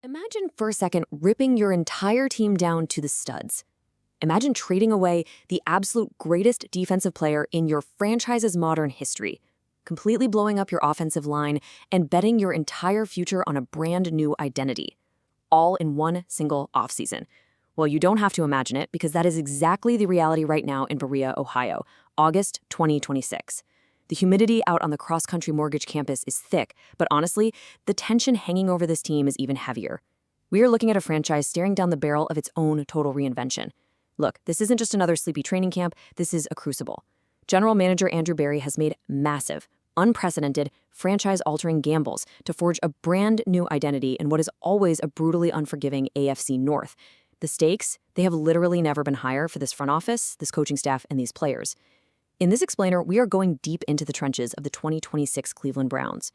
Imagine for a second ripping your entire team down to the studs. Imagine trading away the absolute greatest defensive player in your franchise's modern history, completely blowing up your offensive line and betting your entire future on a brand new identity, all in one single offseason. Well, you don't have to imagine it because that is exactly the reality right now in Berea, Ohio, August 2026. The humidity out on the cross-country mortgage campus is thick, but honestly, the tension hanging over this team is even heavier. We are looking at a franchise staring down the barrel of its own total reinvention. Look, this isn't just another sleepy training camp, this is a crucible. General Manager Andrew Berry has made massive, unprecedented, franchise-altering gambles to forge a brand new identity in what is always a brutally unforgiving AFC North. The stakes, they have literally never been higher for this front office, this coaching staff, and these players. In this explainer, we are going deep into the trenches of the 2026 Cleveland Browns.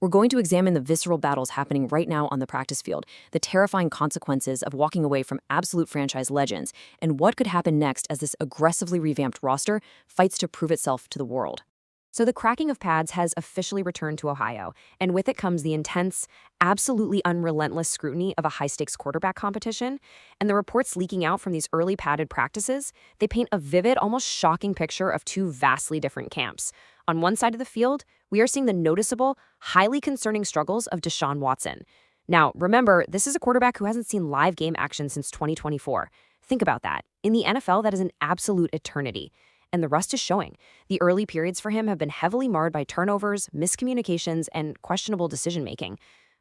We're going to examine the visceral battles happening right now on the practice field, the terrifying consequences of walking away from absolute franchise legends, and what could happen next as this aggressively revamped roster fights to prove itself to the world. So the cracking of pads has officially returned to Ohio, and with it comes the intense, absolutely unrelentless scrutiny of a high-stakes quarterback competition. And the reports leaking out from these early padded practices, they paint a vivid, almost shocking picture of two vastly different camps. On one side of the field, we are seeing the noticeable, highly concerning struggles of Deshaun Watson. Now, remember, this is a quarterback who hasn't seen live game action since 2024. Think about that. In the NFL, that is an absolute eternity. And the rust is showing. The early periods for him have been heavily marred by turnovers, miscommunications, and questionable decision-making.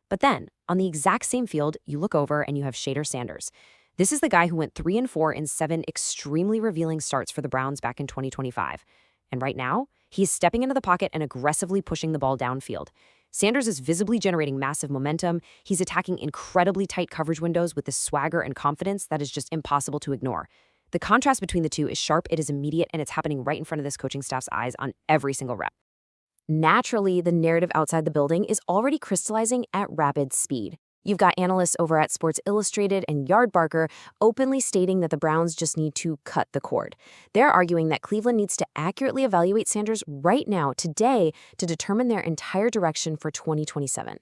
But then, on the exact same field, you look over and you have Shedeur Sanders. This is the guy who went 3-4 in 7 extremely revealing starts for the Browns back in 2025. And right now, he's stepping into the pocket and aggressively pushing the ball downfield. Sanders is visibly generating massive momentum. He's attacking incredibly tight coverage windows with this swagger and confidence that is just impossible to ignore. The contrast between the two is sharp, it is immediate, and it's happening right in front of this coaching staff's eyes on every single rep. Naturally, the narrative outside the building is already crystallizing at rapid speed. You've got analysts over at Sports Illustrated and Yardbarker openly stating that the Browns just need to cut the cord. They're arguing that Cleveland needs to accurately evaluate Sanders right now, today, to determine their entire direction for 2027.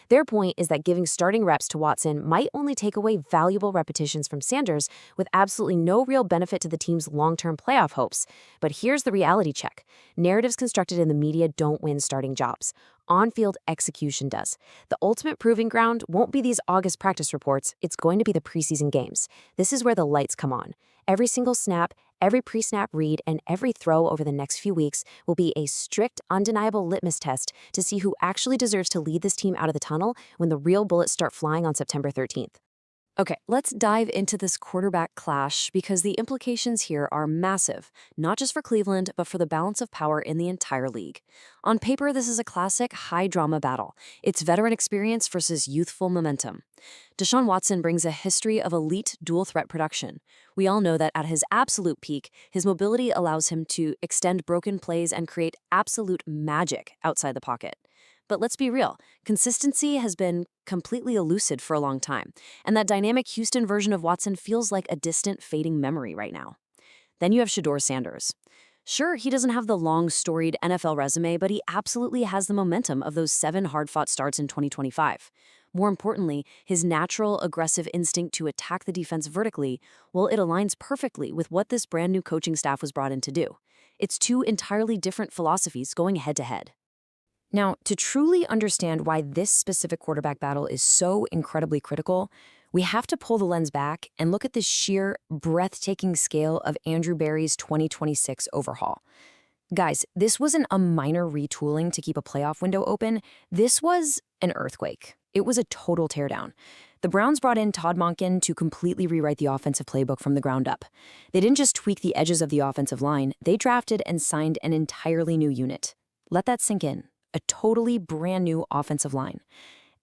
Their point is that giving starting reps to Watson might only take away valuable repetitions from Sanders with absolutely no real benefit to the team's long-term playoff hopes. But here's the reality check. Narratives constructed in the media don't win starting jobs. On-field execution does. The ultimate proving ground won't be these August practice reports, it's going to be the preseason games. This is where the lights come on. Every single snap, every pre-snap read, and every throw over the next few weeks will be a strict, undeniable litmus test to see who actually deserves to lead this team out of the tunnel when the real bullets start flying on September 13th. Okay, let's dive into this quarterback clash because the implications here are massive, not just for Cleveland, but for the balance of power in the entire league. On paper, this is a classic high-drama battle. It's veteran experience versus youthful momentum. Deshaun Watson brings a history of elite dual-threat production. We all know that at his absolute peak, his mobility allows him to extend broken plays and create absolute magic outside the pocket. But let's be real, consistency has been completely elusive for a long time, and that dynamic Houston version of Watson feels like a distant, fading memory right now. Then you have Shedeur Sanders. Sure, he doesn't have the long, storied NFL resume, but he absolutely has the momentum of those 7 hard-fought starts in 2025. More importantly, his natural, aggressive instinct to attack the defense vertically, well, it aligns perfectly with what this brand new coaching staff was brought in to do. It's 2 entirely different philosophies going head-to-head. Now, to truly understand why this specific quarterback battle is so incredibly critical, we have to pull the lens back and look at the sheer, breathtaking scale of Andrew Berry's 2026 overhaul. Guys, this wasn't a minor retooling to keep a playoff window open. This was an earthquake. It was a total teardown. The Browns brought in Todd Monken to completely rewrite the offensive playbook from the ground up. They didn't just tweak the edges of the offensive line, they drafted and signed an entirely new unit. Let that sink in. A totally brand new offensive line.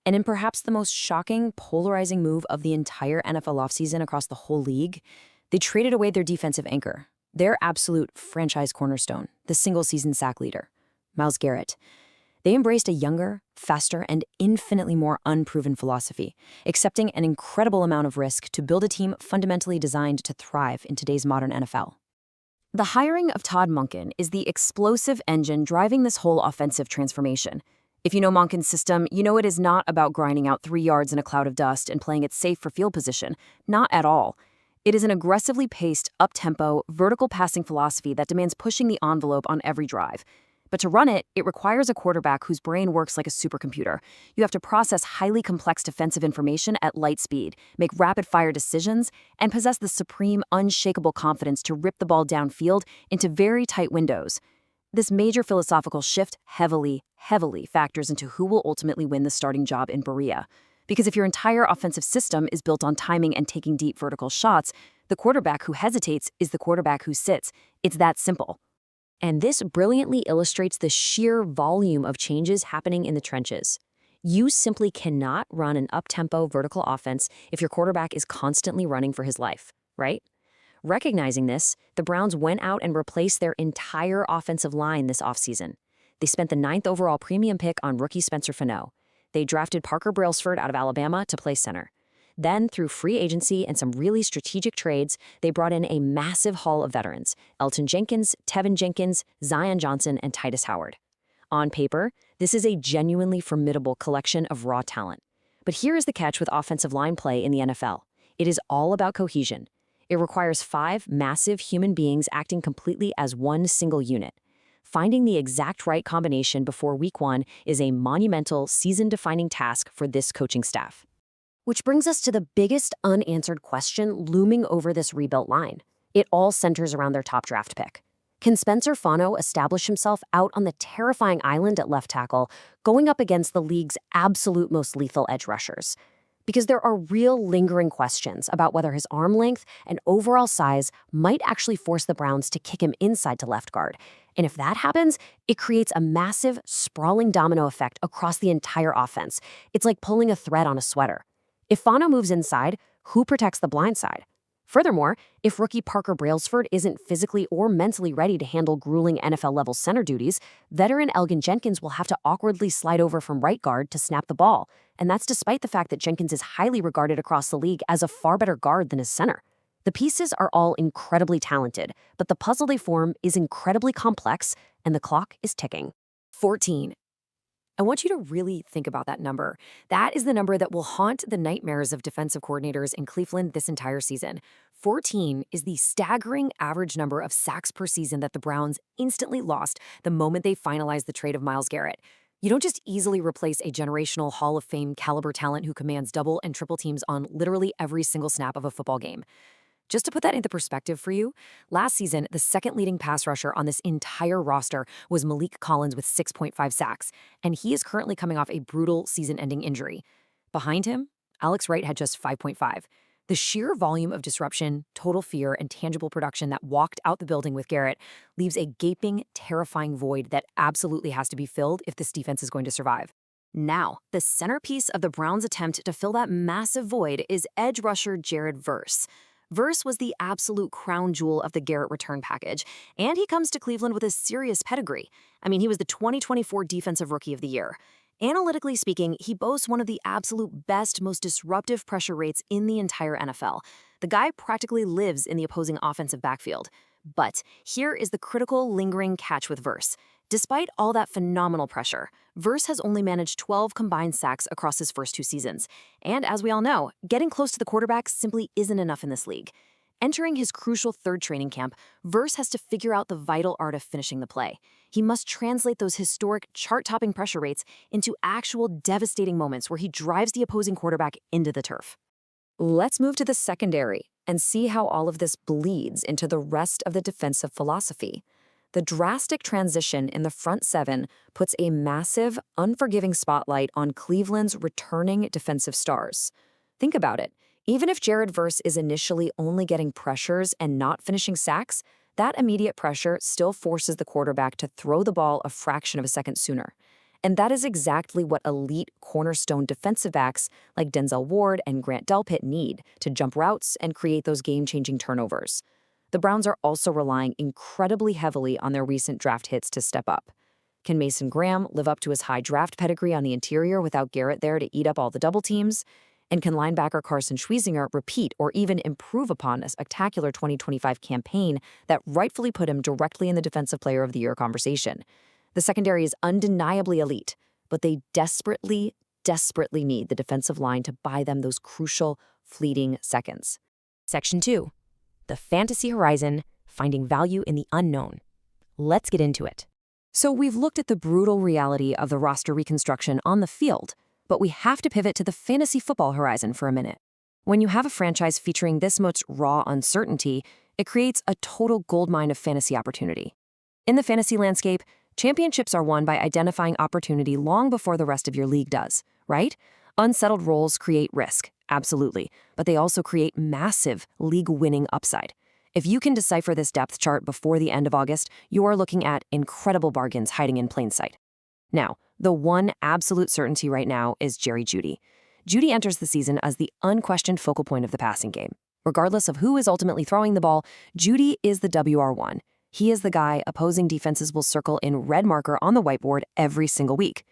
And in perhaps the most shocking, polarizing move of the entire NFL offseason across the whole league, they traded away their defensive anchor, their absolute franchise cornerstone, the single-season sack leader, Myles Garrett. They embraced a younger, faster, and infinitely more unproven philosophy, accepting an incredible amount of risk to build a team fundamentally designed to thrive in today's modern NFL. The hiring of Todd Monken is the explosive engine driving this whole offensive transformation. If you know Monken's system, you know it is not about grinding out 3 yards in a cloud of dust and playing it safe for field position. Not at all. It is an aggressively paced, up-tempo, vertical passing philosophy that demands pushing the envelope on every drive. But to run it, it requires a quarterback whose brain works like a supercomputer. You have to process highly complex defensive information at light speed, make rapid-fire decisions, and possess the supreme, unshakable confidence to rip the ball downfield into very tight windows. This major philosophical shift heavily factors into who will ultimately win the starting job in Berea. Because if your entire offensive system is built on timing and taking deep vertical shots, the quarterback who hesitates is the quarterback who sits. It's that simple. And this brilliantly illustrates the sheer volume of changes happening in the trenches. You simply cannot run an up-tempo vertical offense if your quarterback is constantly running for his life, right? Recognizing this, the Browns went out and replaced their entire offensive line this offseason. They spent the 9th overall premium pick on rookie Spencer Fano. They drafted Parker Brailsford out of Alabama to play center. Then, through free agency and some really strategic trades, they brought in a massive haul of veterans: Elton Jenkins, Tevin Jenkins, Zion Johnson, and Titus Howard. On paper, this is a genuinely formidable collection of raw talent. But here is the catch with offensive line play in the NFL. It is all about cohesion. It requires 5 massive human beings acting completely as one single unit. Finding the exact right combination before week 1 is a monumental, season-defining task for this coaching staff. Which brings us to the biggest unanswered question looming over this rebuilt line. It all centers around their top draft pick. Can Spencer Fano establish himself out on the terrifying island at left tackle, going up against the league's absolute most lethal edge rushers? Because there are real lingering questions about whether his arm length and overall size might actually force the Browns to kick him inside to left guard. And if that happens, it creates a massive, sprawling domino effect across the entire offense. It's like pulling a thread on a sweater. If Fano moves inside, who protects the blind side? Furthermore, if rookie Parker Brailsford isn't physically or mentally ready to handle grueling NFL-level center duties, veteran Elgin Jenkins will have to awkwardly slide over from right guard to snap the ball, and that's despite the fact that Jenkins is highly regarded across the league as a far better guard than his center. The pieces are all incredibly talented, but the puzzle they form is incredibly complex, and the clock is ticking. 14. I want you to really think about that number. That is the number that will haunt the nightmares of defensive coordinators in Cleveland this entire season. 14 is the staggering average number of sacks per season that the Browns instantly lost the moment they finalized the trade of Myles Garrett. You don't just easily replace a generational Hall of Fame caliber talent who commands double and triple teams on literally every single snap of a football game. Just to put that into perspective for you, last season, the second leading pass rusher on this entire roster was Malik Collins with 6.5 sacks, and he is currently coming off a brutal season-ending injury. Behind him, Alex Wright had just 5.5. The sheer volume of disruption, total fear, and tangible production that walked out the building with Garrett leaves a gaping, terrifying void that absolutely has to be filled if this defense is going to survive. Now, the centerpiece of the Browns' attempt to fill that massive void is edge rusher Jared Verse. Verse was the absolute crown jewel of the Garrett return package, and he comes to Cleveland with a serious pedigree. I mean, he was the 2024 Defensive Rookie of the Year. Analytically speaking, he boasts one of the absolute best, most disruptive pressure rates in the entire NFL. The guy practically lives in the opposing offensive backfield. But here is the critical, lingering catch with Verse. Despite all that phenomenal pressure, Verse has only managed 12 combined sacks across his first 2 seasons. And as we all know, getting close to the quarterback simply isn't enough in this league. Entering his crucial 3rd training camp, Verse has to figure out the vital art of finishing the play. He must translate those historic, chart-topping pressure rates into actual devastating moments where he drives the opposing quarterback into the turf. Let's move to the secondary and see how all of this bleeds into the rest of the defensive philosophy. The drastic transition in the front 7 puts a massive, unforgiving spotlight on Cleveland's returning defensive stars. Think about it. Even if Jared Verse is initially only getting pressures and not finishing sacks, that immediate pressure still forces the quarterback to throw the ball a fraction of a second sooner. And that is exactly what elite cornerstone defensive backs like Denzel Ward and Grant Delpit need to jump routes and create those game-changing turnovers. The Browns are also relying incredibly heavily on their recent draft hits to step up. Can Mason Graham live up to his high draft pedigree on the interior without Garrett there to eat up all the double teams? And can linebacker Carson Schwiezinger repeat or even improve upon a spectacular 2025 campaign that rightfully put him directly in the Defensive Player of the Year conversation? The secondary is undeniably elite, but they desperately, desperately need the defensive line to buy them those crucial, fleeting seconds. Section 2. The fantasy horizon, finding value in the unknown. Let's get into it. So we've looked at the brutal reality of the roster reconstruction on the field, but we have to pivot to the fantasy football horizon for a minute. When you have a franchise featuring this much raw uncertainty, it creates a total goldmine of fantasy opportunity. In the fantasy landscape, championships are won by identifying opportunity long before the rest of your league does, right? Unsettled roles create risk, absolutely, but they also create massive league-winning upside. If you can decipher this depth chart before the end of August, you are looking at incredible bargains hiding in plain sight. Now, the one absolute certainty right now is Jerry Jeudy. Jeudy enters the season as the unquestioned focal point of the passing game. Regardless of who is ultimately throwing the ball, Jeudy is the WR1. He is the guy opposing defenses will circle in red marker on the whiteboard every single week.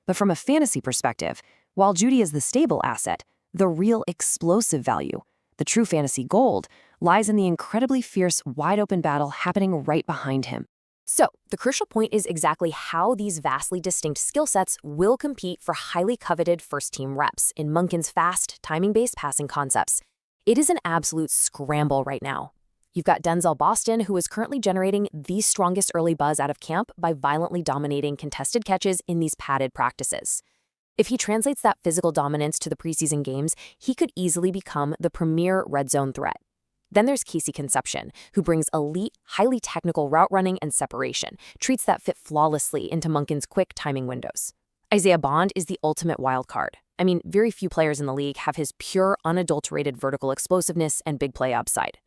But from a fantasy perspective, while Jeudy is the stable asset, the real explosive value, the true fantasy gold, lies in the incredibly fierce, wide-open battle happening right behind him. So, the crucial point is exactly how these vastly distinct skill sets will compete for highly coveted first-team reps in Monken's fast, timing-based passing concepts. It is an absolute scramble right now. You've got Denzel Boston, who is currently generating the strongest early buzz out of camp by violently dominating contested catches in these padded practices. If he translates that physical dominance to the preseason games, he could easily become the premier red zone threat. Then there's Casey Conception, who brings elite, highly technical route running and separation, treats that fit flawlessly into Monken's quick timing windows. Isaiah Bond is the ultimate wild card. I mean, very few players in the league have his pure, unadulterated vertical explosiveness and big play upside.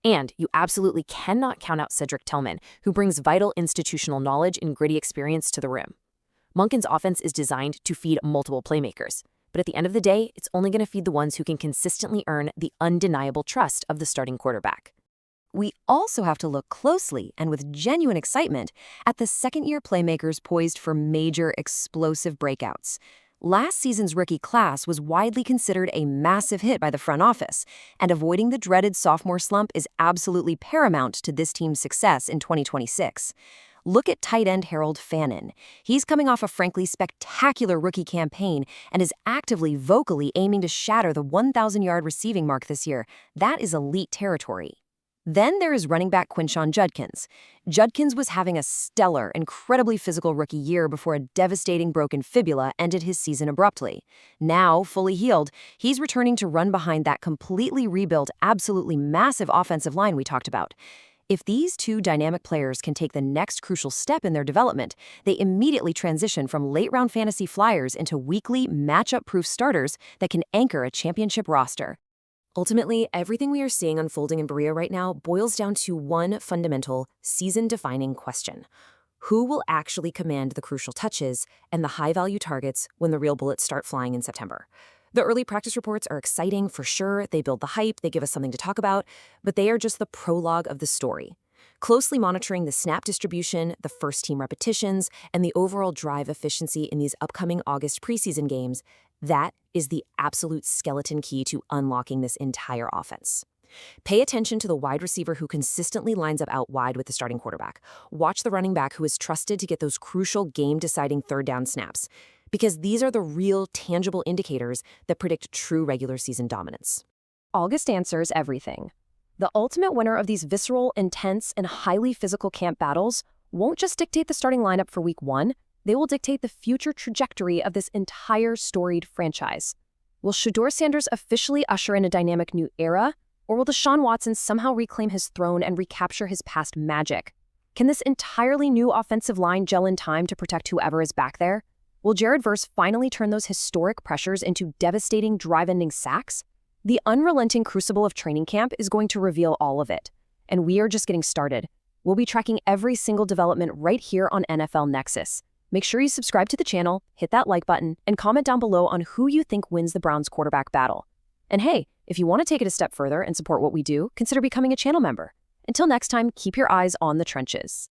And you absolutely cannot count out Cedric Tillman, who brings vital institutional knowledge and gritty experience to the rim. Monken's offense is designed to feed multiple playmakers, but at the end of the day, it's only going to feed the ones who can consistently earn the undeniable trust of the starting quarterback. We also have to look closely and with genuine excitement at the second-year playmakers poised for major explosive breakouts. Last season's rookie class was widely considered a massive hit by the front office, and avoiding the dreaded sophomore slump is absolutely paramount to this team's success in 2026. Look at tight end Harold Fannin. He's coming off a frankly spectacular rookie campaign and is actively, vocally aiming to shatter the 1,000-yard receiving mark this year. That is elite territory. Then there is running back Quinshon Judkins. Judkins was having a stellar, incredibly physical rookie year before a devastating broken fibula ended his season abruptly. Now, fully healed, he's returning to run behind that completely rebuilt, absolutely massive offensive line we talked about. If these two dynamic players can take the next crucial step in their development, they immediately transition from late-round fantasy flyers into weekly, matchup-proof starters that can anchor a championship roster. Ultimately, everything we are seeing unfolding in Berea right now boils down to one fundamental, season-defining question. Who will actually command the crucial touches and the high-value targets when the real bullets start flying in September? The early practice reports are exciting for sure. They build the hype, they give us something to talk about, but they are just the prologue of the story. Closely monitoring the snap distribution, the first-team repetitions, and the overall drive efficiency in these upcoming August preseason games, that is the absolute skeleton key to unlocking this entire offense. Pay attention to the wide receiver who consistently lines up out wide with the starting quarterback. Watch the running back who is trusted to get those crucial game-deciding third-down snaps, because these are the real, tangible indicators that predict true regular season dominance. August answers everything. The ultimate winner of these visceral, intense, and highly physical camp battles won't just dictate the starting lineup for Week 1, they will dictate the future trajectory of this entire storied franchise. Will Shedeur Sanders officially usher in a dynamic new era, or will Deshaun Watson somehow reclaim his throne and recapture his past magic? Can this entirely new offensive line gel in time to protect whoever is back there? Will Jared Verse finally turn those historic pressures into devastating drive-ending sacks? The unrelenting crucible of training camp is going to reveal all of it, and we are just getting started. We'll be tracking every single development right here on NFL Nexus. Make sure you subscribe to the channel, hit that like button, and comment down below on who you think wins the Browns quarterback battle. And hey, if you want to take it a step further and support what we do, consider becoming a channel member. Until next time, keep your eyes on the trenches.